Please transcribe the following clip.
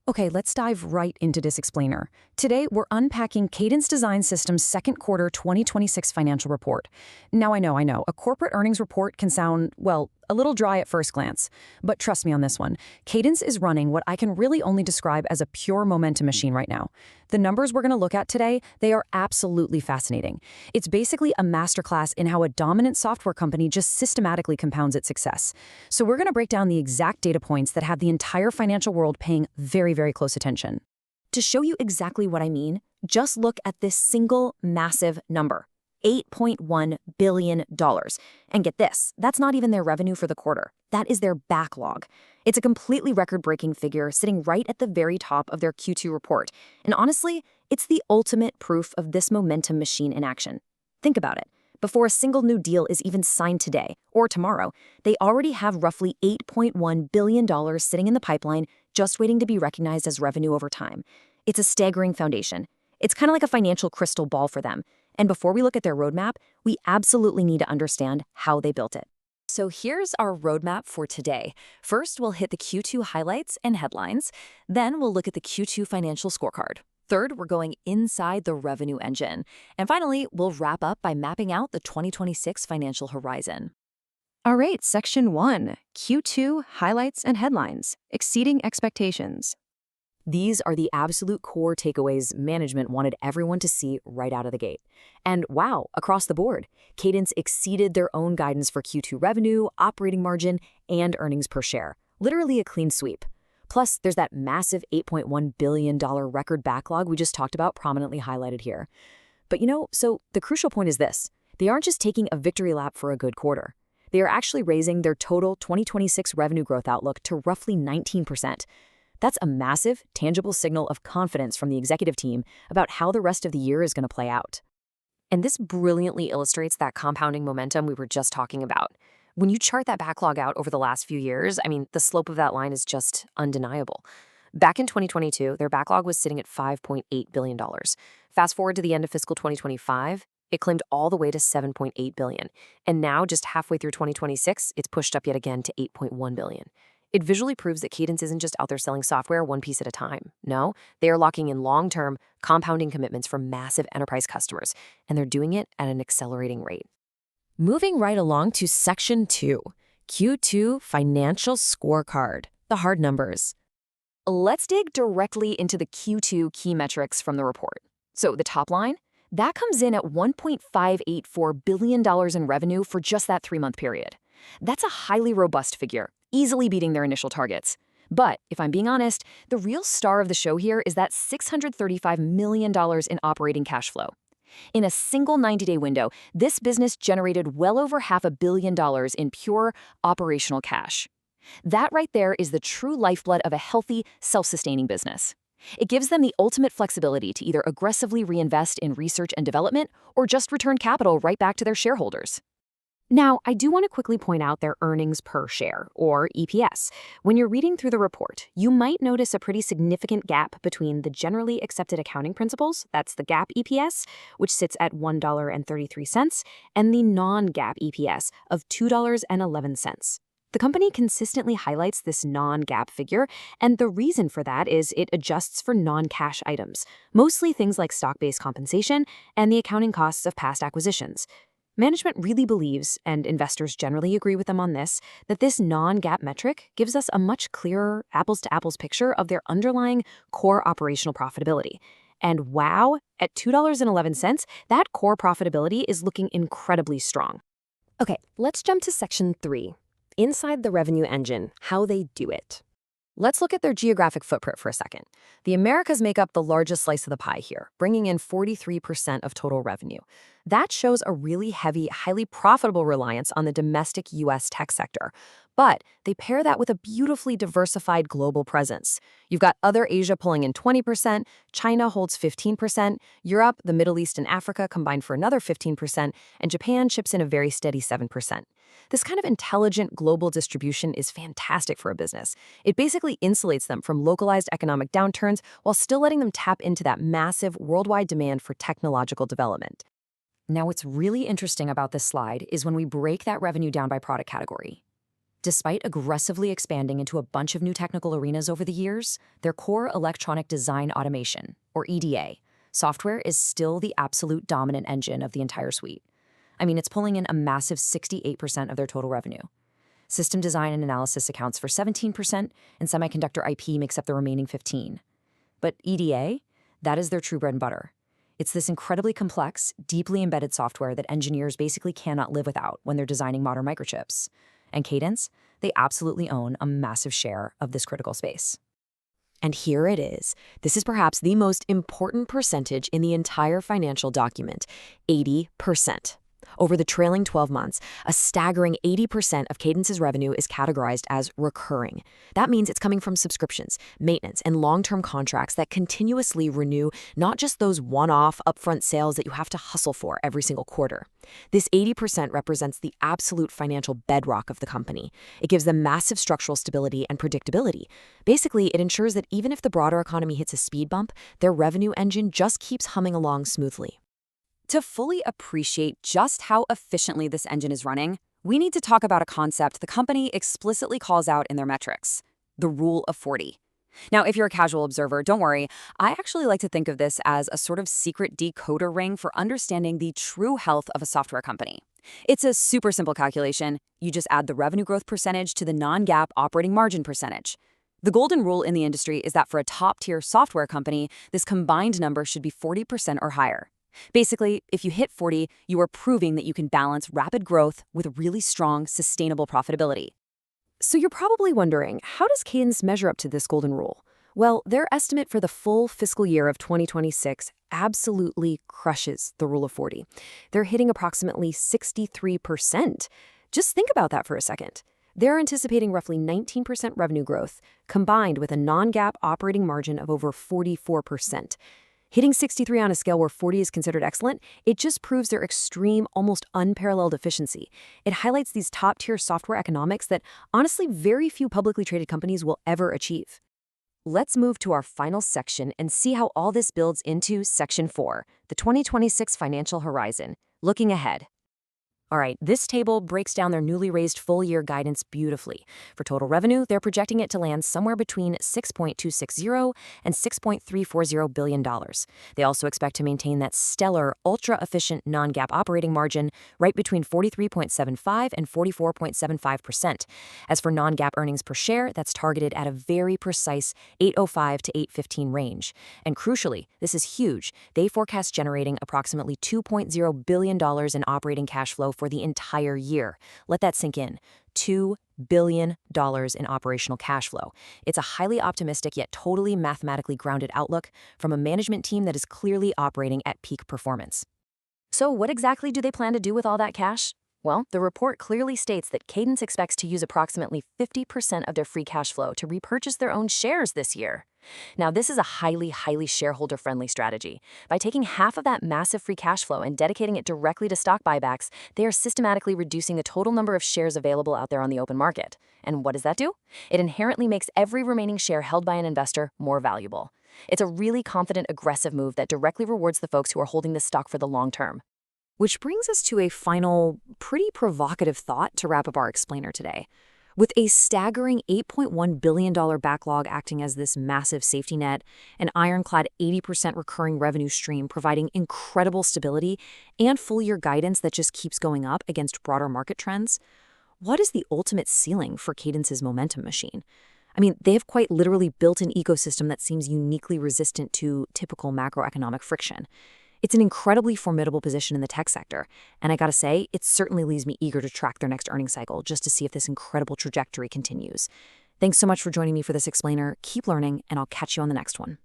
Okay, let's dive right into this explainer. Today, we're unpacking Cadence Design Systems' second quarter 2026 financial report. Now, I know, a corporate earnings report can sound, well, a little dry at first glance. But trust me on this one. Cadence is running what I can really only describe as a pure momentum machine right now. The numbers we're going to look at today, they are absolutely fascinating. It's basically a masterclass in how a dominant software company just systematically compounds its success. So we're going to break down the exact data points that have the entire financial world paying very, very close attention. To show you exactly what I mean, just look at this single massive number. $8.1 billion. And get this, that's not even their revenue for the quarter. That is their backlog. It's a completely record-breaking figure sitting right at the very top of their Q2 report. And honestly, it's the ultimate proof of this momentum machine in action. Think about it. Before a single new deal is even signed today or tomorrow, they already have roughly $8.1 billion sitting in the pipeline just waiting to be recognized as revenue over time. It's a staggering foundation. It's kind of like a financial crystal ball for them. And before we look at their roadmap, we absolutely need to understand how they built it. So here's our roadmap for today. First, we'll hit the Q2 highlights and headlines. Then we'll look at the Q2 financial scorecard. Third, we're going inside the revenue engine. And finally, we'll wrap up by mapping out the 2026 financial horizon. All right, Section 1, Q2 highlights and headlines, exceeding expectations. These are the absolute core takeaways management wanted everyone to see right out of the gate. And wow, across the board, Cadence exceeded their own guidance for Q2 revenue, operating margin, and earnings per share. Literally a clean sweep. Plus, there's that massive $8.1 billion record backlog we just talked about prominently highlighted here. But so the crucial point is this. They aren't just taking a victory lap for a good quarter. They are actually raising their total 2026 revenue growth outlook to roughly 19%. That's a massive, tangible signal of confidence from the executive team about how the rest of the year is going to play out. And this brilliantly illustrates that compounding momentum we were just talking about. When you chart that backlog out over the last few years, the slope of that line is just undeniable. Back in 2022, their backlog was sitting at $5.8 billion. Fast forward to the end of fiscal 2025, it climbed all the way to $7.8 billion. And now, just halfway through 2026, it's pushed up yet again to $8.1 billion. It visually proves that Cadence isn't just out there selling software one piece at a time. No, they are locking in long-term, compounding commitments from massive enterprise customers, and they're doing it at an accelerating rate. Moving right along to Section 2, Q2 Financial Scorecard, the hard numbers. Let's dig directly into the Q2 key metrics from the report. So the top line, that comes in at $1.584 billion in revenue for just that 3-month period. That's a highly robust figure, easily beating their initial targets. But if I'm being honest, the real star of the show here is that $635 million in operating cash flow. In a single 90-day window, this business generated well over $500 million in pure operational cash. That right there is the true lifeblood of a healthy, self-sustaining business. It gives them the ultimate flexibility to either aggressively reinvest in research and development or just return capital right back to their shareholders. Now, I do want to quickly point out their earnings per share, or EPS. When you're reading through the report, you might notice a pretty significant gap between the generally accepted accounting principles, that's the GAAP EPS, which sits at $1.33, and the non-GAAP EPS of $2.11. The company consistently highlights this non-GAAP figure, and the reason for that is it adjusts for non-cash items, mostly things like stock-based compensation and the accounting costs of past acquisitions. Management really believes, and investors generally agree with them on this, that this non-GAAP metric gives us a much clearer apples-to-apples picture of their underlying core operational profitability. And wow, at $2.11, that core profitability is looking incredibly strong. Okay, let's jump to Section 3. Inside the revenue engine, how they do it. Let's look at their geographic footprint for a second. The Americas make up the largest slice of the pie here, bringing in 43% of total revenue. That shows a really heavy, highly profitable reliance on the domestic U.S. tech sector. But they pair that with a beautifully diversified global presence. You've got other Asia pulling in 20%, China holds 15%, Europe, the Middle East, and Africa combine for another 15%, and Japan chips in a very steady 7%. This kind of intelligent global distribution is fantastic for a business. It basically insulates them from localized economic downturns while still letting them tap into that massive worldwide demand for technological development. Now, what's really interesting about this slide is when we break that revenue down by product category. Despite aggressively expanding into a bunch of new technical arenas over the years, their core electronic design automation, or EDA, software is still the absolute dominant engine of the entire suite. I mean, it's pulling in a massive 68% of their total revenue. System design and analysis accounts for 17%, and semiconductor IP makes up the remaining 15%. But EDA, that is their true bread and butter. It's this incredibly complex, deeply embedded software that engineers basically cannot live without when they're designing modern microchips. And Cadence, they absolutely own a massive share of this critical space. And here it is. This is perhaps the most important percentage in the entire financial document, 80%. Over the trailing 12 months, a staggering 80% of Cadence's revenue is categorized as recurring. That means it's coming from subscriptions, maintenance, and long-term contracts that continuously renew, not just those one-off upfront sales that you have to hustle for every single quarter. This 80% represents the absolute financial bedrock of the company. It gives them massive structural stability and predictability. Basically, it ensures that even if the broader economy hits a speed bump, their revenue engine just keeps humming along smoothly. To fully appreciate just how efficiently this engine is running, we need to talk about a concept the company explicitly calls out in their metrics: the Rule of 40. Now, if you're a casual observer, don't worry. I actually like to think of this as a sort of secret decoder ring for understanding the true health of a software company. It's a super simple calculation. You just add the revenue growth percentage to the non-GAAP operating margin percentage. The golden rule in the industry is that for a top-tier software company, this combined number should be 40% or higher. Basically, if you hit 40, you are proving that you can balance rapid growth with really strong, sustainable profitability. So you're probably wondering, how does Cadence measure up to this golden rule? Well, their estimate for the full fiscal year of 2026 absolutely crushes the Rule of 40. They're hitting approximately 63%. Just think about that for a second. They're anticipating roughly 19% revenue growth, combined with a non-GAAP operating margin of over 44%. Hitting 63 on a scale where 40 is considered excellent, it just proves their extreme, almost unparalleled efficiency. It highlights these top-tier software economics that, honestly, very few publicly traded companies will ever achieve. Let's move to our final section and see how all this builds into Section 4, the 2026 financial horizon, looking ahead. All right, this table breaks down their newly raised full-year guidance beautifully. For total revenue, they're projecting it to land somewhere between $6.260 and $6.340 billion. They also expect to maintain that stellar, ultra-efficient non-GAAP operating margin right between 43.75% and 44.75%. As for non-GAAP earnings per share, that's targeted at a very precise $8.05 to $8.15 range. And crucially, this is huge. They forecast generating approximately $2.0 billion in operating cash flow for the entire year. Let that sink in. $2 billion in operational cash flow. It's a highly optimistic yet totally mathematically grounded outlook from a management team that is clearly operating at peak performance. So what exactly do they plan to do with all that cash? Well, the report clearly states that Cadence expects to use approximately 50% of their free cash flow to repurchase their own shares this year. Now, this is a highly shareholder-friendly strategy. By taking half of that massive free cash flow and dedicating it directly to stock buybacks, they are systematically reducing the total number of shares available out there on the open market. And what does that do? It inherently makes every remaining share held by an investor more valuable. It's a really confident, aggressive move that directly rewards the folks who are holding this stock for the long term. Which brings us to a final, pretty provocative thought to wrap up our explainer today. With a staggering $8.1 billion backlog acting as this massive safety net, an ironclad 80% recurring revenue stream providing incredible stability, and full-year guidance that just keeps going up against broader market trends, what is the ultimate ceiling for Cadence's momentum machine? I mean, they have quite literally built an ecosystem that seems uniquely resistant to typical macroeconomic friction. It's an incredibly formidable position in the tech sector, and I gotta say, it certainly leaves me eager to track their next earnings cycle just to see if this incredible trajectory continues. Thanks so much for joining me for this explainer. Keep learning, and I'll catch you on the next one.